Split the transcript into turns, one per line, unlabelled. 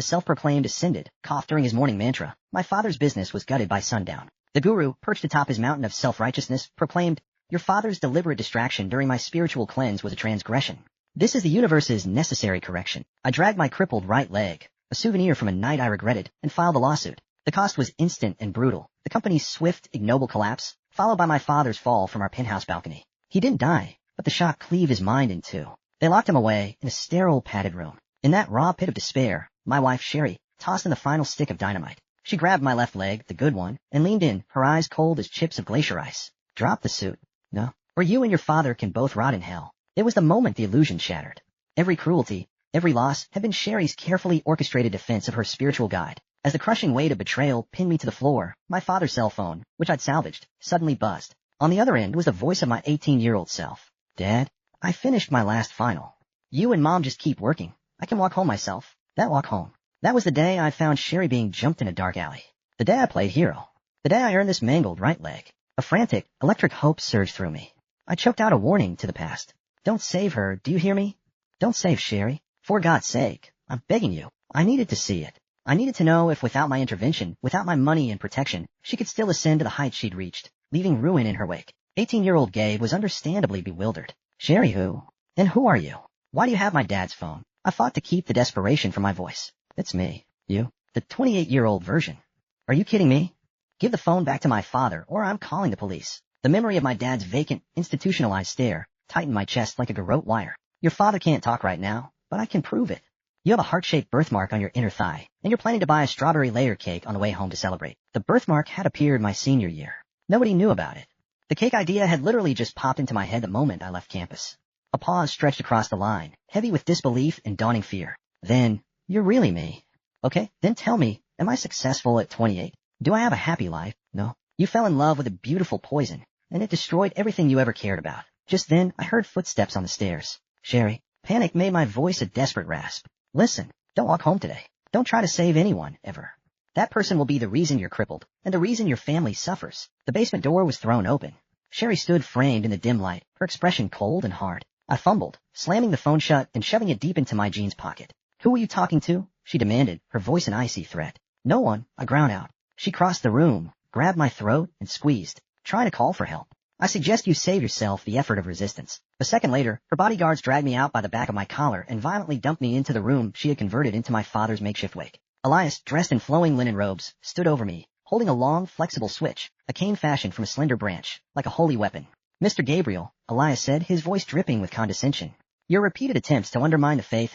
the self-proclaimed ascended, coughed during his morning mantra. My father's business was gutted by sundown. The guru, perched atop his mountain of self-righteousness, proclaimed, "Your father's deliberate distraction during my spiritual cleanse was a transgression. This is the universe's necessary correction." I dragged my crippled right leg, a souvenir from a night I regretted, and filed a lawsuit. The cost was instant and brutal. The company's swift, ignoble collapse, followed by my father's fall from our penthouse balcony. He didn't die, but the shock cleaved his mind in two. They locked him away in a sterile, padded room. In that raw pit of despair, my wife, Sherry, tossed in the final stick of dynamite. She grabbed my left leg, the good one, and leaned in, her eyes cold as chips of glacier ice. "Drop the suit. No, or you and your father can both rot in hell." It was the moment the illusion shattered. Every cruelty, every loss had been Sherry's carefully orchestrated defense of her spiritual guide. As the crushing weight of betrayal pinned me to the floor, my father's cell phone, which I'd salvaged, suddenly buzzed. On the other end was the voice of my 18-year-old self. "Dad, I finished my last final. You and Mom just keep working. I can walk home myself." That walk home. That was the day I found Sherry being jumped in a dark alley. The day I played hero. The day I earned this mangled right leg. A frantic, electric hope surged through me. I choked out a warning to the past. "Don't save her, do you hear me? Don't save Sherry. For God's sake, I'm begging you." I needed to see it. I needed to know if without my intervention, without my money and protection, she could still ascend to the heights she'd reached, leaving ruin in her wake. 18-year-old Gabe was understandably bewildered. "Sherry who? And who are you? Why do you have my dad's phone?" I fought to keep the desperation from my voice. "It's me. You? The 28-year-old version. Are you kidding me? Give the phone back to my father, or I'm calling the police." The memory of my dad's vacant, institutionalized stare tightened my chest like a garrote wire. "Your father can't talk right now, but I can prove it. You have a heart-shaped birthmark on your inner thigh, and you're planning to buy a strawberry layer cake on the way home to celebrate." The birthmark had appeared my senior year. Nobody knew about it. The cake idea had literally just popped into my head the moment I left campus. A pause stretched across the line, heavy with disbelief and dawning fear. "Then, you're really me. Okay, then tell me, am I successful at 28? Do I have a happy life?" "No. You fell in love with a beautiful poison, and it destroyed everything you ever cared about." Just then, I heard footsteps on the stairs. "Sherry." Panic made my voice a desperate rasp. "Listen, don't walk home today. Don't try to save anyone, ever. That person will be the reason you're crippled, and the reason your family suffers." The basement door was thrown open. Sherry stood framed in the dim light, her expression cold and hard. I fumbled, slamming the phone shut and shoving it deep into my jeans pocket. "Who were you talking to?" she demanded, her voice an icy threat. "No one," I ground out. She crossed the room, grabbed my throat, and squeezed, trying to call for help. "I suggest you save yourself the effort of resistance." A second later, her bodyguards dragged me out by the back of my collar and violently dumped me into the room she had converted into my father's makeshift wake. Elias, dressed in flowing linen robes, stood over me, holding a long, flexible switch, a cane fashioned from a slender branch, like a holy weapon. "Mr. Gabriel," Elias said, his voice dripping with condescension, "your repeated attempts to undermine the faith